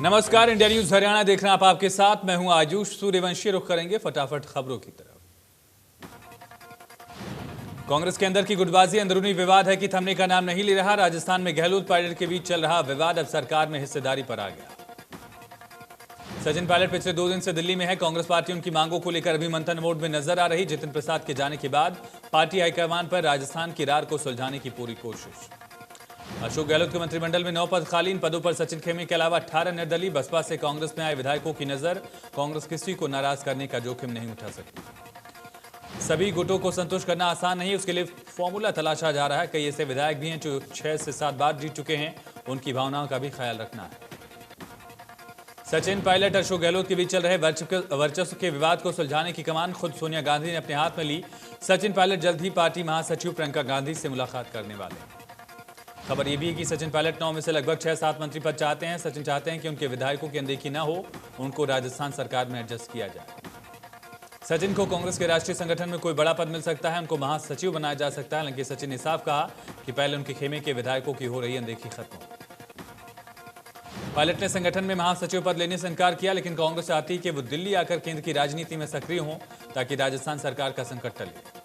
नमस्कार, India news Haryana देख रहे हैं आप। आपके साथ मैं हूं आयुष सूर्यवंशी। रुख करेंगे फटाफट खबरों की तरफ। कांग्रेस के अंदर की गुटबाजी, अंदरूनी विवाद है कि थमने का नाम नहीं ले रहा। राजस्थान में गहलोत पायलट के बीच चल रहा विवाद अब सरकार में हिस्सेदारी पर आ गया। सचिन पायलट पिछले 2 दिन से दिल्ली में है। कांग्रेस पार्टी उनकी मांगों को लेकर अभी मंथन मोड में नजर आ रही। जितिन प्रसाद के जाने के बाद पार्टी हाईकमान पर राजस्थान की रार को सुलझाने की पूरी कोशिश। अशोक गहलोत के मंत्रिमंडल में 9 पद खाली। इन पदों पर सचिन खेमे के अलावा 18 निर्दलीय। बसपा से कांग्रेस में आए विधायकों की नजर। कांग्रेस किसी को नाराज करने का जोखिम नहीं उठा सकती। सभी गुटों को संतुष्ट करना आसान नहीं, उसके लिए फॉर्मूला तलाशा जा रहा है। कई ऐसे विधायक भी हैं जो 6 से 7 बार जीत चुके हैं, उनकी भावनाओं का भी ख्याल रखना है। सचिन पायलट अशोक गहलोत के बीच चल रहे वर्चस्व के विवाद को सुलझाने की कमान खुद सोनिया गांधी ने अपने हाथ में ली। सचिन पायलट जल्द ही पार्टी महासचिव प्रियंका गांधी से मुलाकात करने वाले हैं। खबर यह भी है कि सचिन पायलट 9 में से लगभग 6-7 मंत्री पद चाहते हैं। सचिन चाहते हैं कि उनके विधायकों की अनदेखी न हो, उनको राजस्थान सरकार में एडजस्ट किया जाए। सचिन को कांग्रेस के राष्ट्रीय संगठन में कोई बड़ा पद मिल सकता है, उनको महासचिव बनाया जा सकता है। हालांकि सचिन ने साफ कहा कि पहले उनके खेमे के विधायकों की हो रही अनदेखी खत्म हो। पायलट ने संगठन में महासचिव पद लेने से इनकार किया, लेकिन कांग्रेस चाहती है कि वो दिल्ली आकर केंद्र की राजनीति में सक्रिय हों ताकि राजस्थान सरकार का संकट टले।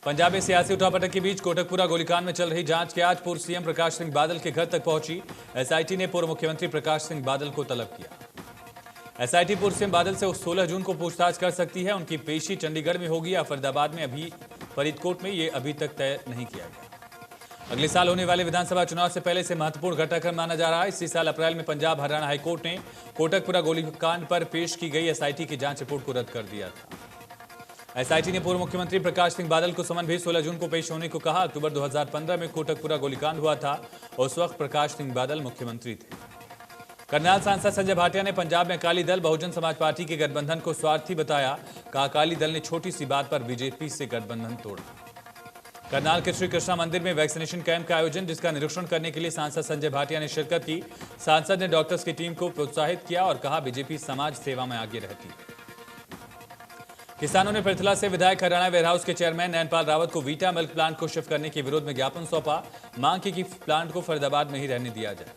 पंजाब में सियासी उठापटक के बीच कोटकपुरा गोलीकांड में चल रही जांच की आज पूर्व सीएम प्रकाश सिंह बादल के घर तक पहुंची। एसआईटी ने पूर्व मुख्यमंत्री प्रकाश सिंह बादल को तलब किया। एसआईटी पूर्व सीएम बादल से 16 जून को पूछताछ कर सकती है। उनकी पेशी चंडीगढ़ में होगी या फरीदाबाद में, अभी फरीदकोट में, ये अभी तक तय नहीं किया गया। अगले साल होने वाले विधानसभा चुनाव से पहले से महत्वपूर्ण घटनाक्रम माना जा रहा है। इसी साल अप्रैल में पंजाब हरियाणा हाईकोर्ट ने कोटकपुरा गोलीकांड पर पेश की गई एसआईटी की जांच रिपोर्ट को रद्द कर दिया था। एसआईटी ने पूर्व मुख्यमंत्री प्रकाश सिंह बादल को समन भेज 16 जून को पेश होने को कहा। अक्टूबर 2015 में कोटकपुरा गोलीकांड हुआ था। उस वक्त प्रकाश सिंह बादल मुख्यमंत्री थे। करनाल सांसद संजय भाटिया ने पंजाब में अकाली दल बहुजन समाज पार्टी के गठबंधन को स्वार्थी बताया। कहा अकाली दल ने छोटी सी बात पर बीजेपी से गठबंधन तोड़ा। करनाल के श्री कृष्णा मंदिर में वैक्सीनेशन कैंप का आयोजन, जिसका निरीक्षण करने के लिए सांसद संजय भाटिया ने शिरकत की। सांसद ने डॉक्टर्स की टीम को प्रोत्साहित किया और कहा बीजेपी समाज सेवा में आगे रहती है। किसानों ने पृथला से विधायक हरियाणा वेयरहाउस के चेयरमैन नैनपाल रावत को वीटा मिल्क प्लांट को शिफ्ट करने के विरोध में ज्ञापन सौंपा। मांग की कि प्लांट को फरीदाबाद में ही रहने दिया जाए।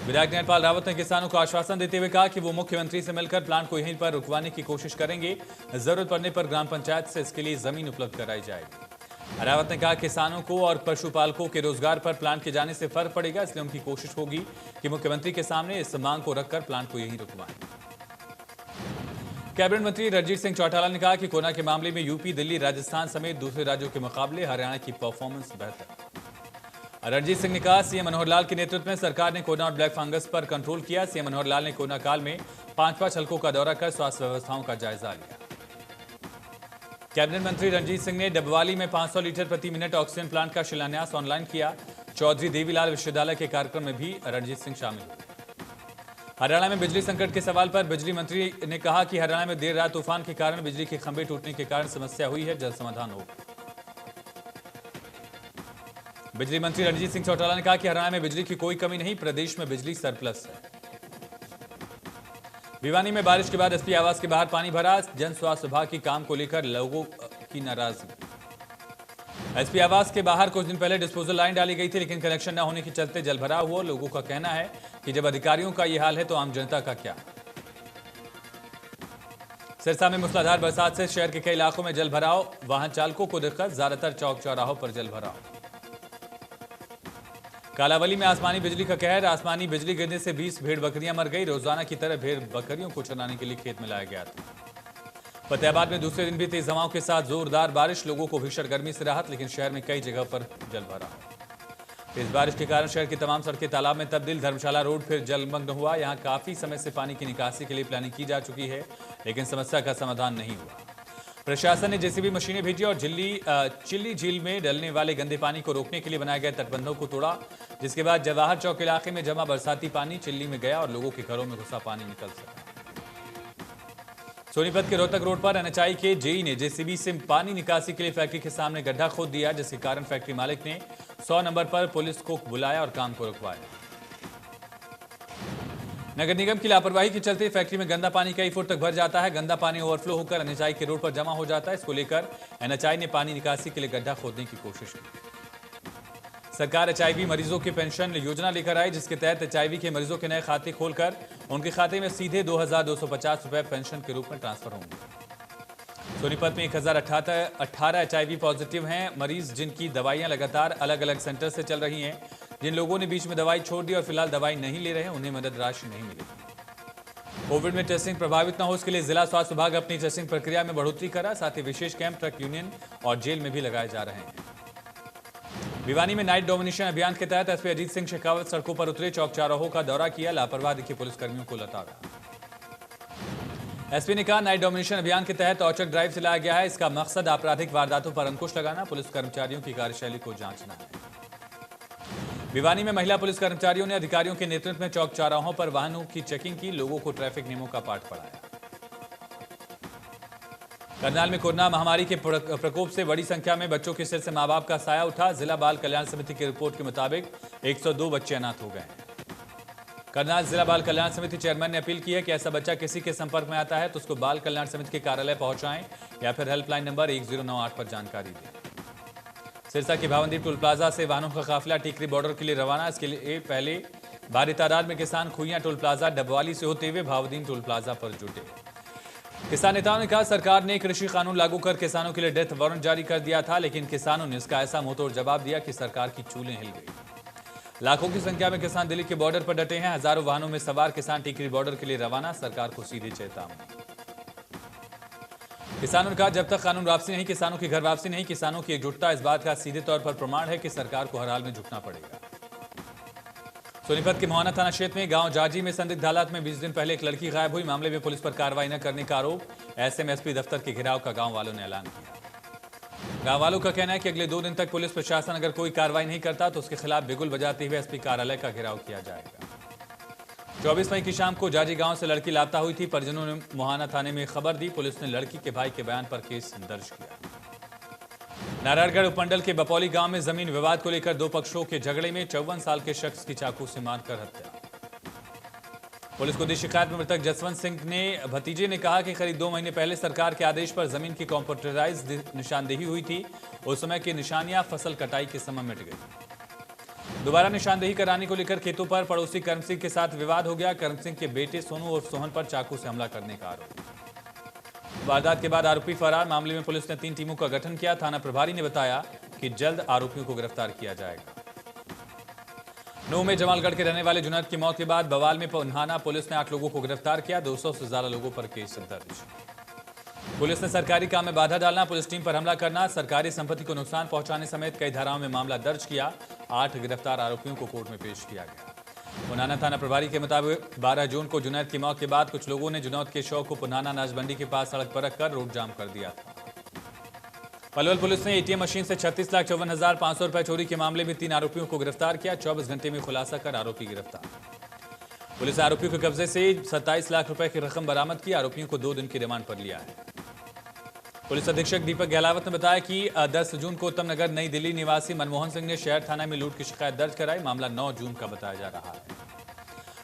विधायक नैनपाल रावत ने किसानों को आश्वासन देते हुए कहा कि वो मुख्यमंत्री से मिलकर प्लांट को यहीं पर रुकवाने की कोशिश करेंगे। जरूरत पड़ने पर ग्राम पंचायत से इसके लिए जमीन उपलब्ध कराई जाएगी। रावत ने कहा किसानों को और पशुपालकों के रोजगार पर प्लांट के जाने से फर्क पड़ेगा, इसलिए उनकी कोशिश होगी कि मुख्यमंत्री के सामने इस मांग को रखकर प्लांट को यहीं रुकवाएं। कैबिनेट मंत्री रणजीत सिंह चौटाला ने कहा कि कोरोना के मामले में यूपी, दिल्ली, राजस्थान समेत दूसरे राज्यों के मुकाबले हरियाणा की परफॉर्मेंस बेहतर। रणजीत सिंह ने कहा सीएम मनोहर लाल के नेतृत्व में सरकार ने कोरोना और ब्लैक फंगस पर कंट्रोल किया। सीएम मनोहर लाल ने कोरोना काल में 5 हलकों का दौरा कर स्वास्थ्य व्यवस्थाओं का जायजा लिया। कैबिनेट मंत्री रणजीत सिंह ने डबवाली में 500 लीटर प्रति मिनट ऑक्सीजन प्लांट का शिलान्यास ऑनलाइन किया। चौधरी देवीलाल विश्वविद्यालय के कार्यक्रम में भी रणजीत सिंह शामिल हुए। हरियाणा में बिजली संकट के सवाल पर बिजली मंत्री ने कहा कि हरियाणा में देर रात तूफान के कारण बिजली के खंभे टूटने के कारण समस्या हुई है, जल्द समाधान होगा। बिजली मंत्री रणजीत सिंह चौटाला ने कहा कि हरियाणा में बिजली की कोई कमी नहीं, प्रदेश में बिजली सरप्लस है। भिवानी में बारिश के बाद एसपी आवास के बाहर पानी भरा। जन स्वास्थ्य विभाग की काम को लेकर लोगों की नाराजगी। एसपी आवास के बाहर कुछ दिन पहले डिस्पोजल लाइन डाली गई थी, लेकिन कनेक्शन न होने के चलते जलभराव हुआ। लोगों का कहना है कि जब अधिकारियों का यह हाल है तो आम जनता का क्या। सिरसा में मूसलाधार बरसात से शहर के कई इलाकों में जलभराव, वाहन चालकों को दिक्कत, ज्यादातर चौक चौराहों पर जलभराव। कालावली में आसमानी बिजली का कहर। आसमानी बिजली गिरने से 20 भेड़ बकरियां मर गई। रोजाना की तरह भेड़ बकरियों को चराने के लिए खेत में लाया गया था। फतेहाबाद में दूसरे दिन भी तेज हवाओं के साथ जोरदार बारिश, लोगों को भीषण गर्मी से राहत, लेकिन शहर में कई जगह पर जलभराव। तेज बारिश के कारण शहर की तमाम सड़कें तालाब में तब्दील। धर्मशाला रोड फिर जलमग्न हुआ। यहां काफी समय से पानी की निकासी के लिए प्लानिंग की जा चुकी है, लेकिन समस्या का समाधान नहीं हुआ। प्रशासन ने जेसीबी मशीनें भेजी और चिल्ली झील में डलने वाले गंदे पानी को रोकने के लिए बनाए गए तटबंधों को तोड़ा, जिसके बाद जवाहर चौक इलाके में जमा बरसाती पानी चिल्ली में गया और लोगों के घरों में घुसा पानी निकल सका। सोनीपत के रोहतक रोड पर एनएचआई के जेई ने जेसीबी से पानी निकासी के लिए फैक्ट्री के सामने गड्ढा खोद दिया, जिसके कारण फैक्ट्री मालिक ने 100 नंबर पर पुलिस को बुलाया और काम को रुकवाया। नगर निगम की लापरवाही के चलते फैक्ट्री में गंदा पानी कई फुट तक भर जाता है। गंदा पानी ओवरफ्लो होकर एनएचआई के रोड पर जमा हो जाता है। इसको लेकर एनएचआई ने पानी निकासी के लिए गड्ढा खोदने की कोशिश की। सरकार एचआईवी मरीजों की पेंशन योजना लेकर आई, जिसके तहत एचआईवी के मरीजों के नए खाते खोलकर उनके खाते में सीधे 2250 रुपए पेंशन के रूप में ट्रांसफर होंगे। सोनीपत में 1018 एचआईवी पॉजिटिव हैं मरीज, जिनकी दवाइयां लगातार अलग अलग सेंटर से चल रही हैं। जिन लोगों ने बीच में दवाई छोड़ दी और फिलहाल दवाई नहीं ले रहे हैं, उन्हें मदद राशि नहीं मिलेगी। कोविड में टेस्टिंग प्रभावित न हो, इसके लिए जिला स्वास्थ्य विभाग अपनी टेस्टिंग प्रक्रिया में बढ़ोतरी करा। साथ ही विशेष कैंप ट्रक यूनियन और जेल में भी लगाए जा रहे हैं। भिवानी में नाइट डोमिनेशन अभियान के तहत एसपी अजीत सिंह शेखावत सड़कों पर उतरे, चौक चौराहों का दौरा किया, लापरवाह दिखे पुलिसकर्मियों को लताड़ा। एसपी ने कहा, नाइट डोमिनेशन अभियान के तहत औचक ड्राइव चलाया गया है। इसका मकसद आपराधिक वारदातों पर अंकुश लगाना, पुलिस कर्मचारियों की कार्यशैली को जांचना है। भिवानी में महिला पुलिस कर्मचारियों ने अधिकारियों के नेतृत्व में चौक चौराहों पर वाहनों की चेकिंग की, लोगों को ट्रैफिक नियमों का पाठ पढ़ाया। करनाल में कोरोना महामारी के प्रकोप से बड़ी संख्या में बच्चों के सिर से मां बाप का साया उठा। जिला बाल कल्याण समिति की रिपोर्ट के मुताबिक 102 बच्चे अनाथ हो गए हैं। करनाल जिला बाल कल्याण समिति चेयरमैन ने अपील की है कि ऐसा बच्चा किसी के संपर्क में आता है तो उसको बाल कल्याण समिति के कार्यालय पहुंचाएं या फिर हेल्पलाइन नंबर 1098 पर जानकारी दें। सिरसा के भावनदीप टोल प्लाजा से वाहनों का काफिला टिकरी बॉर्डर के लिए रवाना। इसके लिए पहले भारी तादाद में किसान खुइयां टोल प्लाजा डबवाली से होते हुए भावदीन टोल प्लाजा पर जुटे। किसान नेताओं ने कहा, सरकार ने कृषि कानून लागू कर किसानों के लिए डेथ वारंट जारी कर दिया था, लेकिन किसानों ने इसका ऐसा मुंहतोड़ जवाब दिया कि सरकार की चूलें हिल गई। लाखों की संख्या में किसान दिल्ली के बॉर्डर पर डटे हैं। हजारों वाहनों में सवार किसान टिकरी बॉर्डर के लिए रवाना, सरकार को सीधी चेतावनी। किसानों ने कहा, जब तक कानून वापसी नहीं, किसानों की घर वापसी नहीं। किसानों की एकजुटता इस बात का सीधे तौर पर प्रमाण है कि सरकार को हर हाल में झुकना पड़ेगा। सोनीपत के मोहाना थाना क्षेत्र में गांव जाजी में संदिग्ध हालात में 20 दिन पहले एक लड़की गायब हुई। मामले में पुलिस पर कार्रवाई न करने का आरोप। ऐसे में एसपी दफ्तर के घेराव का गांव वालों ने ऐलान किया। गांव वालों का कहना है कि अगले 2 दिन तक पुलिस प्रशासन अगर कोई कार्रवाई नहीं करता तो उसके खिलाफ बिगुल बजाते हुए एसपी कार्यालय का घेराव किया जाएगा। 24 मई की शाम को जाजी गांव से लड़की लापता हुई थी। परिजनों ने मोहाना थाने में खबर दी। पुलिस ने लड़की के भाई के बयान पर केस दर्ज किया। नारायणगढ़ उपमंडल के बपौली गांव में जमीन विवाद को लेकर 2 पक्षों के झगड़े में 54 साल के शख्स की चाकू से मारकर हत्या। पुलिस को दी शिकायत में मृतक जसवंत सिंह ने भतीजे ने कहा कि करीब 2 महीने पहले सरकार के आदेश पर जमीन की कंप्यूटराइज्ड निशानदेही हुई थी। उस समय की निशानियां फसल कटाई के समय मिट गई। दोबारा निशानदेही कराने को लेकर खेतों पर पड़ोसी कर्म सिंह के साथ विवाद हो गया। कर्म सिंह के बेटे सोनू और सोहन पर चाकू से हमला करने का आरोप। वारदात के बाद आरोपी फरार। मामले में पुलिस ने 3 टीमों का गठन किया। थाना प्रभारी ने बताया कि जल्द आरोपियों को गिरफ्तार किया जाएगा। नूह में जमालगढ़ के रहने वाले जुनैद की मौत के बाद बवाल में पुन्हाना पुलिस ने 8 लोगों को गिरफ्तार किया। 200 से ज्यादा लोगों पर केस दर्ज। पुलिस ने सरकारी काम में बाधा डालना, पुलिस टीम पर हमला करना, सरकारी संपत्ति को नुकसान पहुंचाने समेत कई धाराओं में मामला दर्ज किया। 8 गिरफ्तार आरोपियों को कोर्ट में पेश किया गया। पुन्हाना थाना प्रभारी के मुताबिक 12 जून को जुनैद की मौत के बाद कुछ लोगों ने जुनैद के शव को पुन्हाना अनाज मंडी के पास सड़क पर रखकर रोड जाम कर दिया था। पलवल पुलिस ने एटीएम मशीन से 36,54,500 रुपए चोरी के मामले में 3 आरोपियों को गिरफ्तार किया। 24 घंटे में खुलासा कर आरोपी गिरफ्तार। पुलिस ने आरोपियों के कब्जे से 27 लाख रुपए की रकम बरामद की। आरोपियों को 2 दिन की रिमांड पर लिया है। पुलिस अधीक्षक दीपक गहलावत ने बताया कि 10 जून को उत्तम नगर नई दिल्ली निवासी मनमोहन सिंह ने शहर थाना में लूट की शिकायत दर्ज कराई। मामला 9 जून का बताया जा रहा है।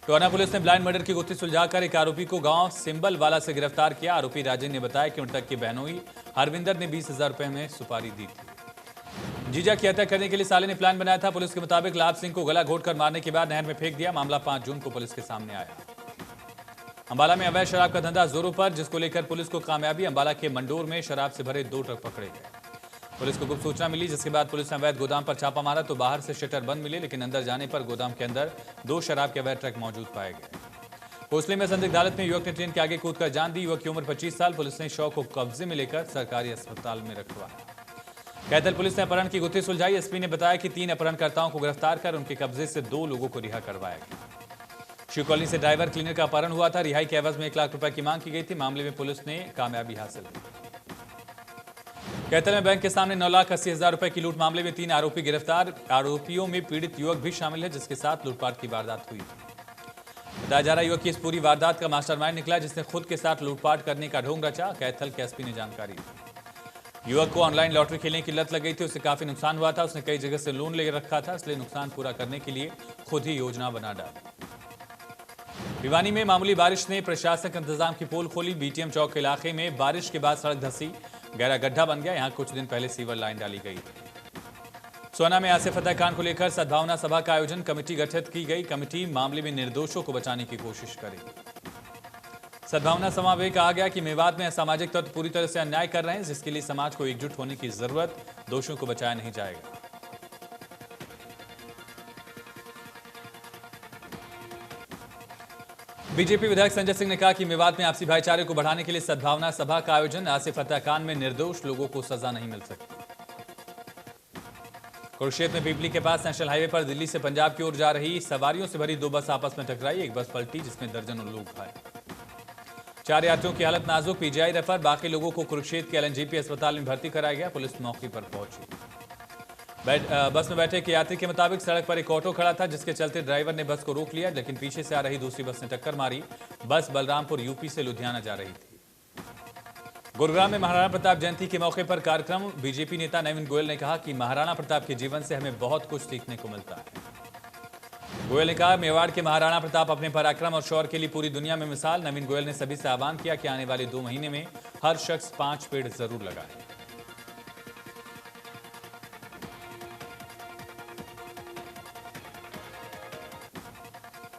टोहाना पुलिस ने ब्लाइंड मर्डर की गुत्थी सुलझाकर एक आरोपी को गांव सिंबल वाला से गिरफ्तार किया। आरोपी राजेंद्र ने बताया कि मृतक की बहनोई हरविंदर ने 20,000 रुपए में सुपारी दी थी। जीजा की हत्या करने के लिए साले ने प्लान बनाया था। पुलिस के मुताबिक लाभ सिंह को गला घोटकर मारने के बाद नहर में फेंक दिया। मामला 5 जून को पुलिस के सामने आया। अंबाला में अवैध शराब का धंधा जोरों पर, जिसको लेकर पुलिस को कामयाबी। अंबाला के मंडोर में शराब से भरे 2 ट्रक पकड़े गए। पुलिस को गुप्त सूचना मिली, जिसके बाद पुलिस ने अवैध गोदाम पर छापा मारा तो बाहर से शटर बंद मिले, लेकिन अंदर जाने पर गोदाम के अंदर 2 शराब के अवैध ट्रक मौजूद पाए गए। कोसले में संदिग्ध हालत में युवक ने ट्रेन के आगे कूदकर जान दी। युवक की उम्र 25 साल। पुलिस ने शव को कब्जे में लेकर सरकारी अस्पताल में रखवाया। कैथल पुलिस ने अपहरण की गुत्थी सुलझाई। एसपी ने बताया कि 3 अपहरणकर्ताओं को गिरफ्तार कर उनके कब्जे से 2 लोगों को रिहा करवाया गया। शिव कॉलोनी से ड्राइवर क्लीनर का अपहरण हुआ था। रिहाई के एवज में 1 लाख रुपए की मांग की गई थी। मामले में पुलिस ने कामयाबी हासिल की। कैथल में बैंक के सामने 9,80,000 रुपए की लूट मामले में 3 आरोपी गिरफ्तार। आरोपियों में पीड़ित युवक भी शामिल है, जिसके साथ लूटपाट की वारदात हुई। बताया जा रहा है युवक की इस पूरी वारदात का मास्टरमाइंड निकला, जिसने खुद के साथ लूटपाट करने का ढोंग रचा। कैथल के एसपी ने जानकारी दी। युवक को ऑनलाइन लॉटरी खेलने की लत लग गई थी। उसे काफी नुकसान हुआ था। उसने कई जगह से लोन ले रखा था, इसलिए नुकसान पूरा करने के लिए खुद ही योजना बना डाली। भिवानी में मामूली बारिश ने प्रशासनिक इंतजाम की पोल खोली। बीटीएम चौक के इलाके में बारिश के बाद सड़क धंसी, गहरा गड्ढा बन गया। यहां कुछ दिन पहले सीवर लाइन डाली गई थी। सोना में आसिफ हत्याकांड को लेकर सद्भावना सभा का आयोजन, कमेटी गठित की गई। कमेटी मामले में निर्दोषों को बचाने की कोशिश करेगी। सद्भावना सभा में कहा गया कि मेवात में असामाजिक तत्व पूरी तरह से अन्याय कर रहे हैं, जिसके लिए समाज को एकजुट होने की जरूरत, दोषियों को बचाया नहीं जाएगा। बीजेपी विधायक संजय सिंह ने कहा कि मेवात में आपसी भाईचारे को बढ़ाने के लिए सद्भावना सभा का आयोजन, आसिफ हत्याकांड में निर्दोष लोगों को सजा नहीं मिल सकती। कुरुक्षेत्र में पीपली के पास नेशनल हाईवे पर दिल्ली से पंजाब की ओर जा रही सवारियों से भरी दो बस आपस में टकराई। एक बस पलटी जिसमें दर्जनों लोग घायल। 4 यात्रियों की हालत नाजुक, पीजीआई रेफर। बाकी लोगों को कुरुक्षेत्र के एलएनजेपी अस्पताल में भर्ती कराया गया। पुलिस मौके पर पहुंची। बस में बैठे एक यात्री के मुताबिक सड़क पर एक ऑटो खड़ा था, जिसके चलते ड्राइवर ने बस को रोक लिया, लेकिन पीछे से आ रही दूसरी बस ने टक्कर मारी। बस बलरामपुर यूपी से लुधियाना जा रही थी। गुरुग्राम में महाराणा प्रताप जयंती के मौके पर कार्यक्रम। बीजेपी नेता नवीन गोयल ने कहा कि महाराणा प्रताप के जीवन से हमें बहुत कुछ सीखने को मिलता है। गोयल ने कहा, मेवाड़ के महाराणा प्रताप अपने पराक्रम और शौर्य के लिए पूरी दुनिया में मिसाल। नवीन गोयल ने सभी से आह्वान किया कि आने वाले 2 महीने में हर शख्स 5 पेड़ जरूर लगाए।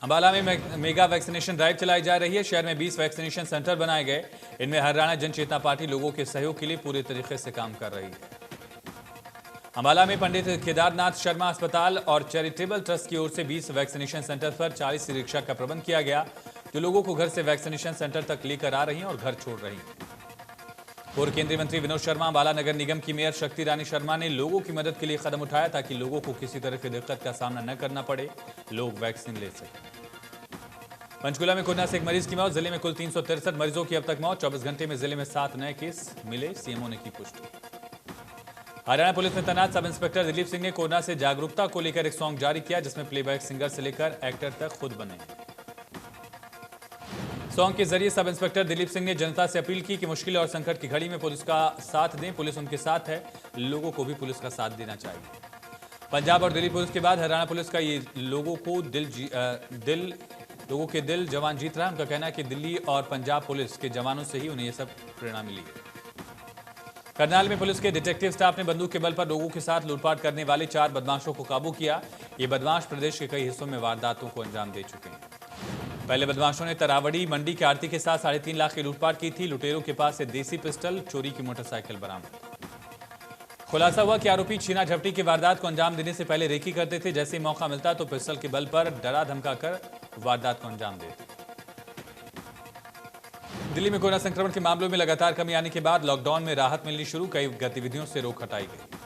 अंबाला में मेगा वैक्सीनेशन ड्राइव चलाई जा रही है। शहर में 20 वैक्सीनेशन सेंटर बनाए गए। इनमें हरियाणा जनचेतना पार्टी लोगों के सहयोग के लिए पूरे तरीके से काम कर रही है। अंबाला में पंडित केदारनाथ शर्मा अस्पताल और चैरिटेबल ट्रस्ट की ओर से 20 वैक्सीनेशन सेंटर पर 40 रिक्शा का प्रबंध किया गया, जो लोगों को घर से वैक्सीनेशन सेंटर तक लेकर आ रही हैं और घर छोड़ रही हैं। पूर्व केंद्रीय मंत्री विनोद शर्मा, अंबाला नगर निगम की मेयर शक्ति रानी शर्मा ने लोगों की मदद के लिए कदम उठाया ताकि लोगों को किसी तरह की दिक्कत का सामना न करना पड़े, लोग वैक्सीन ले सकें। पंचकुला में कोरोना से एक मरीज की मौत। जिले में कुल 363 मरीजों की अब तक मौत। 24 घंटे में जिले में 7 नए केस मिले, सीएमओ ने की पुष्टि। हरियाणा पुलिस में तैनात सब इंस्पेक्टर दिलीप सिंह ने कोरोना से जागरूकता को लेकर एक सॉन्ग जारी किया, जिसमें प्लेबैक सिंगर से लेकर एक्टर तक खुद बने। सॉन्ग के जरिए सब इंस्पेक्टर दिलीप सिंह ने जनता से अपील की कि मुश्किल और संकट की घड़ी में पुलिस का साथ दें। पुलिस उनके साथ है, लोगों को भी पुलिस का साथ देना चाहिए। पंजाब और दिल्ली पुलिस के बाद हरियाणा पुलिस का ये लोगों के दिल जवान जीत रहा है। उनका कहना है कि दिल्ली और पंजाब पुलिस के जवानों से ही उन्हें यह सब प्रेरणा मिली है। करनाल में पुलिस के डिटेक्टिव स्टाफ ने बंदूक के बल पर लोगों के साथ लूटपाट करने वाले 4 बदमाशों को काबू किया। ये बदमाश प्रदेश के कई हिस्सों में वारदातों को अंजाम दे चुके हैं। पहले बदमाशों ने तरावड़ी मंडी के आरती के साथ 3.5 लाख की लूटपाट की थी। लुटेरों के पास से देसी पिस्टल, चोरी की मोटरसाइकिल बरामद। खुलासा हुआ कि आरोपी छीना झपटी की वारदात को अंजाम देने से पहले रेकी करते थे। जैसे ही मौका मिलता तो पिस्टल के बल पर डरा धमकाकर वारदात को अंजाम देते। दिल्ली में कोरोना संक्रमण के मामलों में लगातार कमी आने के बाद लॉकडाउन में राहत मिलनी शुरू, कई गतिविधियों से रोक हटाई गई।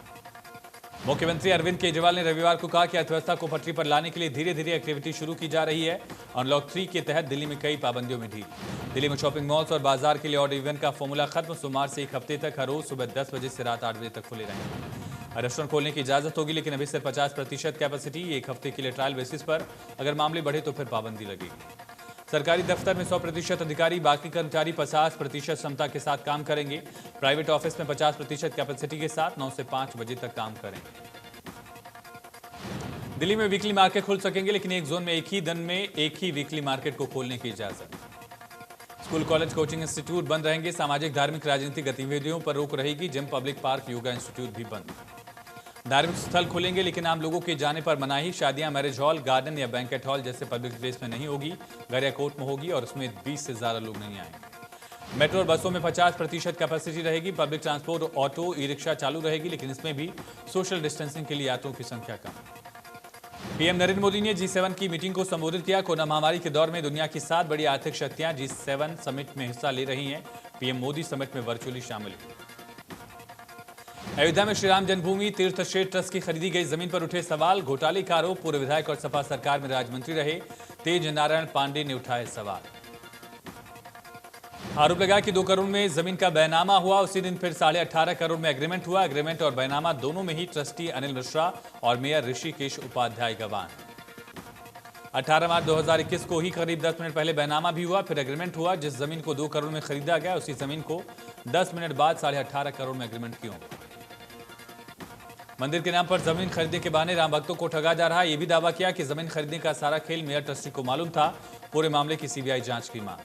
मुख्यमंत्री अरविंद केजरीवाल ने रविवार को कहा कि अर्थव्यवस्था को पटरी पर लाने के लिए धीरे धीरे एक्टिविटी शुरू की जा रही है। अनलॉक 3 के तहत दिल्ली में कई पाबंदियों में ढील। दिल्ली में शॉपिंग मॉल्स और बाजार के लिए ऑड इवन का फॉर्मूला खत्म। सोमवार से 1 हफ्ते तक हर रोज सुबह 10 बजे से रात 8 बजे तक खुले रहेंगे। रेस्टोरेंट खोलने की इजाजत होगी, लेकिन अभी सिर्फ 50% कैपेसिटी। 1 हफ्ते के लिए ट्रायल बेसिस पर, अगर मामले बढ़े तो फिर पाबंदी लगेगी। सरकारी दफ्तर में 100% अधिकारी, बाकी कर्मचारी 50% क्षमता के साथ काम करेंगे। प्राइवेट ऑफिस में 50% कैपेसिटी के साथ 9 से 5 बजे तक काम करेंगे। दिल्ली में वीकली मार्केट खुल सकेंगे, लेकिन एक जोन में एक ही दिन में एक ही वीकली मार्केट को खोलने की इजाजत। स्कूल, कॉलेज, कोचिंग इंस्टीट्यूट बंद रहेंगे। सामाजिक, धार्मिक, राजनीतिक गतिविधियों पर रोक रहेगी। Gym, public park, yoga institute भी बंद। धार्मिक स्थल खुलेंगे, लेकिन आम लोगों के जाने पर मनाही। शादियां मैरिज हॉल, गार्डन या बैंकेट हॉल जैसे पब्लिक प्लेस में नहीं होगी। घर या कोर्ट में होगी और उसमें 20 से ज्यादा लोग नहीं आएंगे। मेट्रो और बसों में 50% कैपेसिटी रहेगी। Public transport, auto, e rickshaw चालू रहेगी, लेकिन इसमें भी सोशल डिस्टेंसिंग के लिए यात्रियों की संख्या कम। पीएम नरेंद्र मोदी ने G7 की मीटिंग को संबोधित किया। कोरोना महामारी के दौर में दुनिया की 7 बड़ी आर्थिक शक्तियां G7 समिट में हिस्सा ले रही हैं। पीएम मोदी समिट में वर्चुअली शामिल हुए। अयोध्या में श्री राम जन्मभूमि तीर्थ क्षेत्र ट्रस्ट की खरीदी गई जमीन पर उठे सवाल। घोटाले का आरोप, पूर्व विधायक और सपा सरकार में राज्यमंत्री रहे तेज नारायण पांडे ने उठाए सवाल। आरोप लगाया कि 2 करोड़ में जमीन का बैनामा हुआ। उसी दिन फिर 18.5 करोड़ में एग्रीमेंट हुआ। एग्रीमेंट और बैनामा दोनों में ही ट्रस्टी अनिल मिश्रा और मेयर ऋषिकेश उपाध्याय गवाह। 18 मार्च 2021 को ही करीब 10 मिनट पहले बैनामा भी हुआ, फिर एग्रीमेंट हुआ। जिस जमीन को 2 करोड़ में खरीदा गया, उसी जमीन को 10 मिनट बाद 18.5 करोड़ में एग्रीमेंट क्यों? मंदिर के नाम पर जमीन खरीदने के बहाने राम भक्तों को ठगा जा रहा है। यह भी दावा किया कि जमीन खरीदने का सारा खेल मेयर ट्रस्टी को मालूम था। पूरे मामले की सीबीआई जांच की मांग।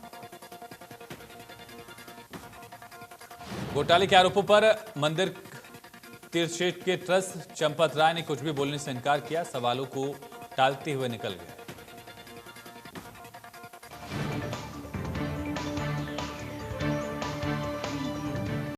घोटाले के आरोपों पर मंदिर तीर्थक्षेत्र के ट्रस्ट चंपत राय ने कुछ भी बोलने से इनकार किया, सवालों को टालते हुए निकल गए।